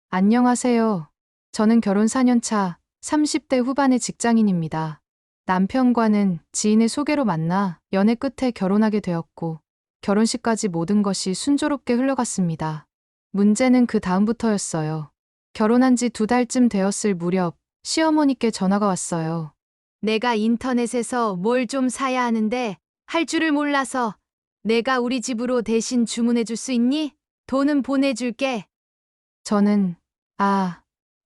안녕하세요. 저는 결혼 4년 차 30대 후반의 직장인입니다. 남편과는 지인의 소개로 만나 연애 끝에 결혼하게 되었고, 결혼식까지 모든 것이 순조롭게 흘러갔습니다. 문제는 그 다음부터였어요. 결혼한 지 2달쯤 되었을 무렵 시어머니께 전화가 왔어요. 내가 인터넷에서 뭘 좀 사야 하는데 할 줄을 몰라서 내가 우리 집으로 대신 주문해 줄 수 있니? 돈은 보내줄게. 저는,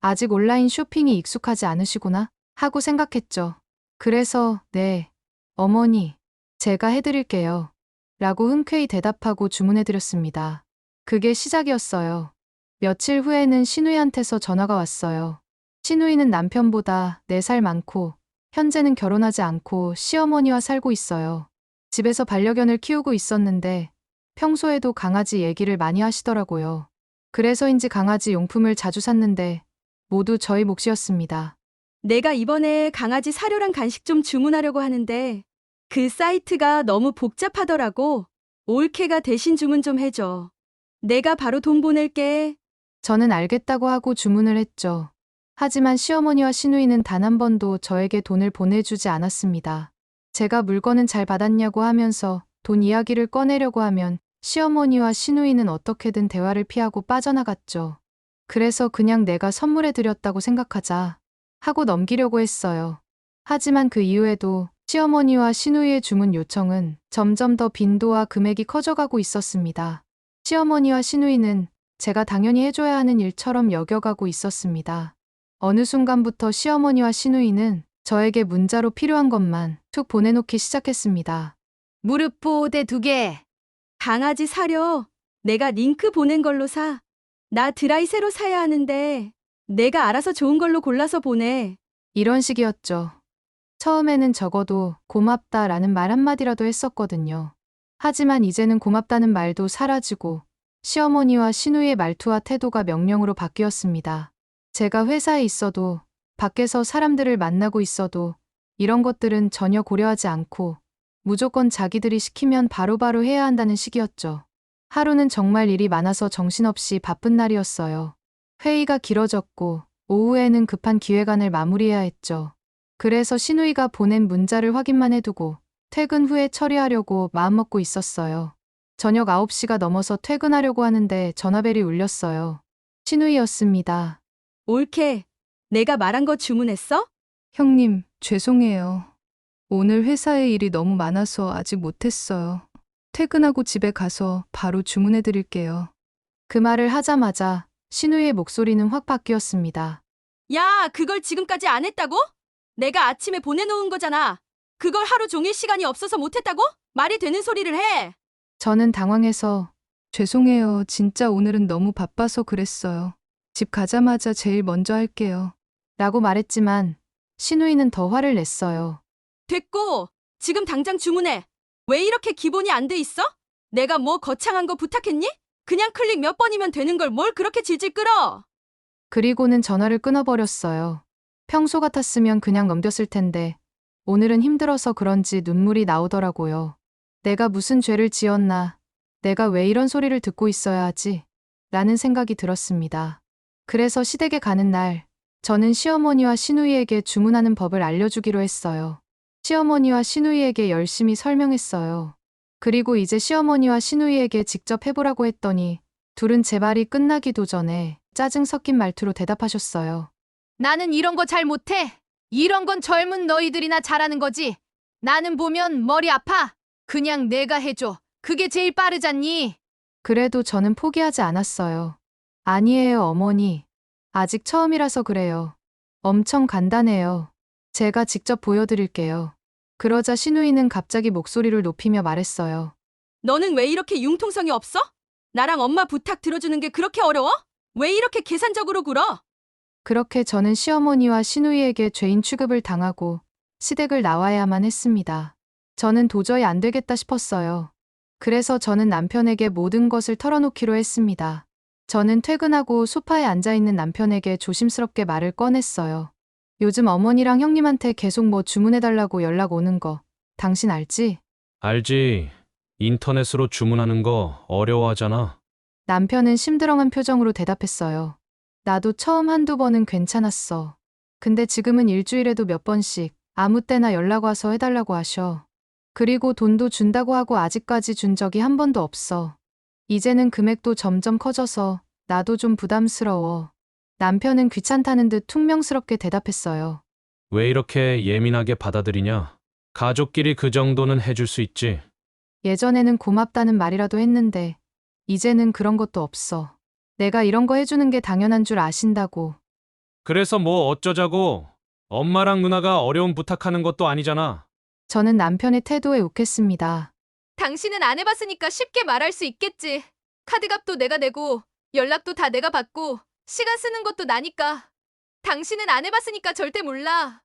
아직 온라인 쇼핑이 익숙하지 않으시구나 하고 생각했죠. 그래서, 네, 어머니, 제가 해드릴게요. 라고 흔쾌히 대답하고 주문해드렸습니다. 그게 시작이었어요. 며칠 후에는 신우이한테서 전화가 왔어요. 신우이는 남편보다 4살 많고, 현재는 결혼하지 않고 시어머니와 살고 있어요. 집에서 반려견을 키우고 있었는데, 평소에도 강아지 얘기를 많이 하시더라고요. 그래서인지 강아지 용품을 자주 샀는데 모두 저희 몫이었습니다. 내가 이번에 강아지 사료랑 간식 좀 주문하려고 하는데 그 사이트가 너무 복잡하더라고. 올케가 대신 주문 좀 해줘. 내가 바로 돈 보낼게. 저는 알겠다고 하고 주문을 했죠. 하지만 시어머니와 시누이는 단 한 번도 저에게 돈을 보내주지 않았습니다. 제가 물건은 잘 받았냐고 하면서 돈 이야기를 꺼내려고 하면 시어머니와 시누이는 어떻게든 대화를 피하고 빠져나갔죠. 그래서 그냥 내가 선물해드렸다고 생각하자 하고 넘기려고 했어요. 하지만 그 이후에도 시어머니와 시누이의 주문 요청은 점점 더 빈도와 금액이 커져가고 있었습니다. 시어머니와 시누이는 제가 당연히 해줘야 하는 일처럼 여겨가고 있었습니다. 어느 순간부터 시어머니와 시누이는 저에게 문자로 필요한 것만 툭 보내놓기 시작했습니다. 무릎 보호대 2개. 강아지 사료. 내가 링크 보낸 걸로 사. 나 드라이 새로 사야 하는데 내가 알아서 좋은 걸로 골라서 보내. 이런 식이었죠. 처음에는 적어도 고맙다라는 말 한마디라도 했었거든요. 하지만 이제는 고맙다는 말도 사라지고 시어머니와 시누이의 말투와 태도가 명령으로 바뀌었습니다. 제가 회사에 있어도 밖에서 사람들을 만나고 있어도 이런 것들은 전혀 고려하지 않고 무조건 자기들이 시키면 바로바로 해야 한다는 식이었죠. 하루는 정말 일이 많아서 정신없이 바쁜 날이었어요. 회의가 길어졌고 오후에는 급한 기획안을 마무리해야 했죠. 그래서 시누이가 보낸 문자를 확인만 해두고 퇴근 후에 처리하려고 마음먹고 있었어요. 저녁 9시가 넘어서 퇴근하려고 하는데 전화벨이 울렸어요. 시누이였습니다. 올케. 내가 말한 거 주문했어? 형님, 죄송해요. 오늘 회사에 일이 너무 많아서 아직 못했어요. 퇴근하고 집에 가서 바로 주문해 드릴게요. 그 말을 하자마자 신우의 목소리는 확 바뀌었습니다. 야, 그걸 지금까지 안 했다고? 내가 아침에 보내놓은 거잖아. 그걸 하루 종일 시간이 없어서 못했다고? 말이 되는 소리를 해. 저는 당황해서 죄송해요. 진짜 오늘은 너무 바빠서 그랬어요. 집 가자마자 제일 먼저 할게요. 라고 말했지만 신우이는 더 화를 냈어요. 됐고, 지금 당장 주문해. 왜 이렇게 기본이 안 돼 있어? 내가 뭐 거창한 거 부탁했니? 그냥 클릭 몇 번이면 되는 걸 뭘 그렇게 질질 끌어? 그리고는 전화를 끊어버렸어요. 평소 같았으면 그냥 넘겼을 텐데 오늘은 힘들어서 그런지 눈물이 나오더라고요. 내가 무슨 죄를 지었나, 내가 왜 이런 소리를 듣고 있어야 하지? 라는 생각이 들었습니다. 그래서 시댁에 가는 날, 저는 시어머니와 시누이에게 주문하는 법을 알려주기로 했어요. 시어머니와 시누이에게 열심히 설명했어요. 그리고 이제 시어머니와 시누이에게 직접 해보라고 했더니 둘은 제 말이 끝나기도 전에 짜증 섞인 말투로 대답하셨어요. 나는 이런 거 잘 못해. 이런 건 젊은 너희들이나 잘하는 거지. 나는 보면 머리 아파. 그냥 내가 해줘. 그게 제일 빠르잖니. 그래도 저는 포기하지 않았어요. 아니에요, 어머니. 아직 처음이라서 그래요. 엄청 간단해요. 제가 직접 보여드릴게요. 그러자 시누이는 갑자기 목소리를 높이며 말했어요. 너는 왜 이렇게 융통성이 없어? 나랑 엄마 부탁 들어주는 게 그렇게 어려워? 왜 이렇게 계산적으로 굴어? 그렇게 저는 시어머니와 시누이에게 죄인 취급을 당하고 시댁을 나와야만 했습니다. 저는 도저히 안 되겠다 싶었어요. 그래서 저는 남편에게 모든 것을 털어놓기로 했습니다. 저는 퇴근하고 소파에 앉아있는 남편에게 조심스럽게 말을 꺼냈어요. 요즘 어머니랑 형님한테 계속 뭐 주문해달라고 연락 오는 거 당신 알지? 알지. 인터넷으로 주문하는 거 어려워하잖아. 남편은 심드렁한 표정으로 대답했어요. 나도 처음 한두 번은 괜찮았어. 근데 지금은 일주일에도 몇 번씩 아무 때나 연락 와서 해달라고 하셔. 그리고 돈도 준다고 하고 아직까지 준 적이 한 번도 없어. 이제는 금액도 점점 커져서 나도 좀 부담스러워. 남편은 귀찮다는 듯 퉁명스럽게 대답했어요. 왜 이렇게 예민하게 받아들이냐? 가족끼리 그 정도는 해줄 수 있지. 예전에는 고맙다는 말이라도 했는데 이제는 그런 것도 없어. 내가 이런 거 해주는 게 당연한 줄 아신다고. 그래서 뭐 어쩌자고. 엄마랑 누나가 어려운 부탁하는 것도 아니잖아. 저는 남편의 태도에 욱했습니다. 당신은 안 해봤으니까 쉽게 말할 수 있겠지. 카드값도 내가 내고 연락도 다 내가 받고 시간 쓰는 것도 나니까. 당신은 안 해봤으니까 절대 몰라.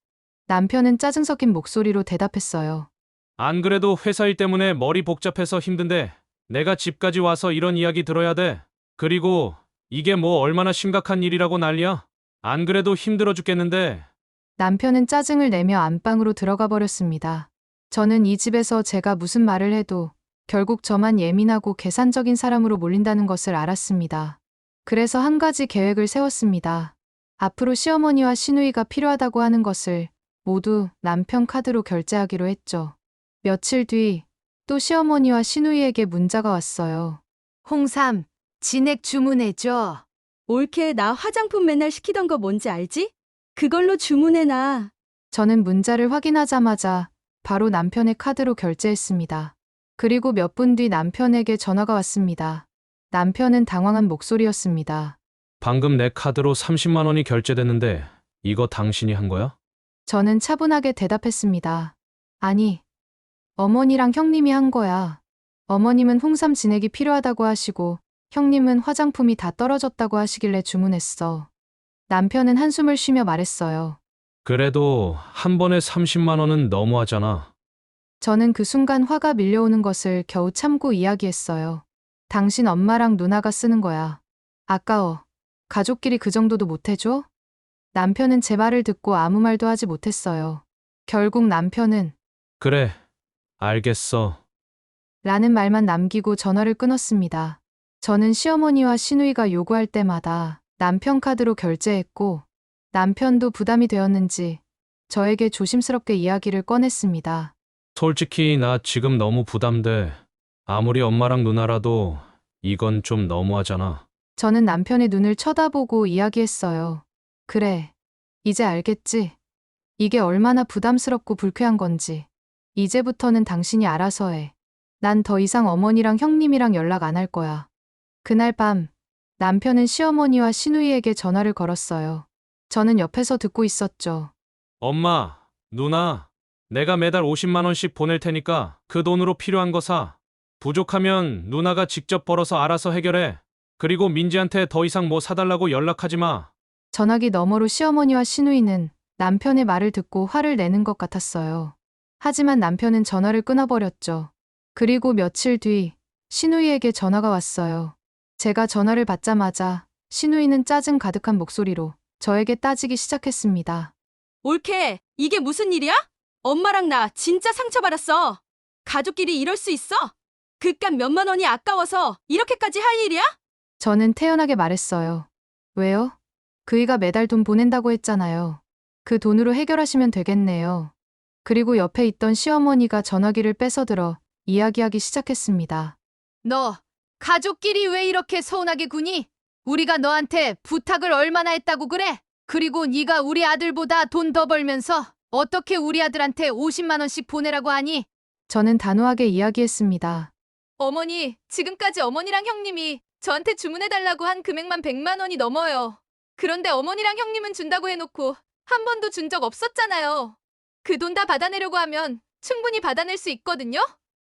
남편은 짜증 섞인 목소리로 대답했어요. 안 그래도 회사 일 때문에 머리 복잡해서 힘든데 내가 집까지 와서 이런 이야기 들어야 돼. 그리고 이게 뭐 얼마나 심각한 일이라고 난리야? 안 그래도 힘들어 죽겠는데. 남편은 짜증을 내며 안방으로 들어가 버렸습니다. 저는 이 집에서 제가 무슨 말을 해도 결국 저만 예민하고 계산적인 사람으로 몰린다는 것을 알았습니다. 그래서 한 가지 계획을 세웠습니다. 앞으로 시어머니와 시누이가 필요하다고 하는 것을 모두 남편 카드로 결제하기로 했죠. 며칠 뒤 또 시어머니와 시누이에게 문자가 왔어요. 홍삼, 진액 주문해줘. 올케 나 화장품 맨날 시키던 거 뭔지 알지? 그걸로 주문해놔. 저는 문자를 확인하자마자 바로 남편의 카드로 결제했습니다. 그리고 몇 분 뒤 남편에게 전화가 왔습니다. 남편은 당황한 목소리였습니다. 방금 내 카드로 30만 원이 결제됐는데 이거 당신이 한 거야? 저는 차분하게 대답했습니다. 아니, 어머니랑 형님이 한 거야. 어머님은 홍삼 진액이 필요하다고 하시고 형님은 화장품이 다 떨어졌다고 하시길래 주문했어. 남편은 한숨을 쉬며 말했어요. 그래도 한 번에 30만 원은 너무하잖아. 저는 그 순간 화가 밀려오는 것을 겨우 참고 이야기했어요. 당신 엄마랑 누나가 쓰는 거야. 아까워. 가족끼리 그 정도도 못 해줘? 남편은 제 말을 듣고 아무 말도 하지 못했어요. 결국 남편은 그래, 알겠어. 라는 말만 남기고 전화를 끊었습니다. 저는 시어머니와 시누이가 요구할 때마다 남편 카드로 결제했고 남편도 부담이 되었는지 저에게 조심스럽게 이야기를 꺼냈습니다. 솔직히 나 지금 너무 부담돼. 아무리 엄마랑 누나라도 이건 좀 너무하잖아. 저는 남편의 눈을 쳐다보고 이야기했어요. 그래, 이제 알겠지? 이게 얼마나 부담스럽고 불쾌한 건지. 이제부터는 당신이 알아서 해. 난 더 이상 어머니랑 형님이랑 연락 안 할 거야. 그날 밤, 남편은 시어머니와 시누이에게 전화를 걸었어요. 저는 옆에서 듣고 있었죠. 엄마, 누나, 내가 매달 50만 원씩 보낼 테니까 그 돈으로 필요한 거 사. 부족하면 누나가 직접 벌어서 알아서 해결해. 그리고 민지한테 더 이상 뭐 사달라고 연락하지 마. 전화기 너머로 시어머니와 시누이는 남편의 말을 듣고 화를 내는 것 같았어요. 하지만 남편은 전화를 끊어버렸죠. 그리고 며칠 뒤 시누이에게 전화가 왔어요. 제가 전화를 받자마자 시누이는 짜증 가득한 목소리로 저에게 따지기 시작했습니다. 올케, 이게 무슨 일이야? 엄마랑 나 진짜 상처받았어. 가족끼리 이럴 수 있어? 그깟 몇만 원이 아까워서 이렇게까지 할 일이야? 저는 태연하게 말했어요. 왜요? 그이가 매달 돈 보낸다고 했잖아요. 그 돈으로 해결하시면 되겠네요. 그리고 옆에 있던 시어머니가 전화기를 뺏어들어 이야기하기 시작했습니다. 너 가족끼리 왜 이렇게 서운하게 구니? 우리가 너한테 부탁을 얼마나 했다고 그래? 그리고 네가 우리 아들보다 돈 더 벌면서 어떻게 우리 아들한테 50만 원씩 보내라고 하니? 저는 단호하게 이야기했습니다. 어머니, 지금까지 어머니랑 형님이 저한테 주문해달라고 한 금액만 100만 원이 넘어요. 그런데 어머니랑 형님은 준다고 해놓고 한 번도 준 적 없었잖아요. 그 돈 다 받아내려고 하면 충분히 받아낼 수 있거든요?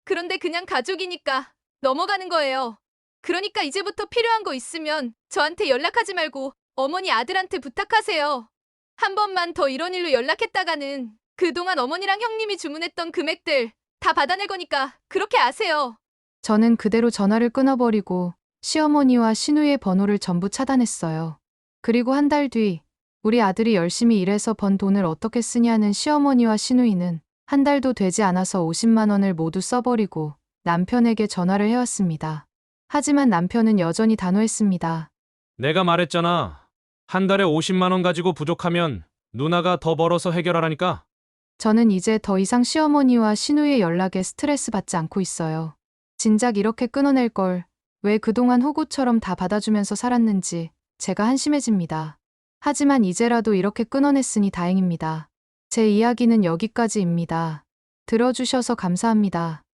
그런데 그냥 가족이니까 넘어가는 거예요. 그러니까 이제부터 필요한 거 있으면 저한테 연락하지 말고 어머니 아들한테 부탁하세요. 한 번만 더 이런 일로 연락했다가는 그동안 어머니랑 형님이 주문했던 금액들 다 받아낼 거니까 그렇게 아세요. 저는 그대로 전화를 끊어버리고 시어머니와 시누이의 번호를 전부 차단했어요. 그리고 한 달 뒤 우리 아들이 열심히 일해서 번 돈을 어떻게 쓰냐는 시어머니와 시누이는 한 달도 되지 않아서 50만 원을 모두 써버리고 남편에게 전화를 해왔습니다. 하지만 남편은 여전히 단호했습니다. 내가 말했잖아. 한 달에 50만 원 가지고 부족하면 누나가 더 벌어서 해결하라니까. 저는 이제 더 이상 시어머니와 시누이의 연락에 스트레스 받지 않고 있어요. 진작 이렇게 끊어낼 걸 왜 그동안 호구처럼 다 받아주면서 살았는지 제가 한심해집니다. 하지만 이제라도 이렇게 끊어냈으니 다행입니다. 제 이야기는 여기까지입니다. 들어주셔서 감사합니다.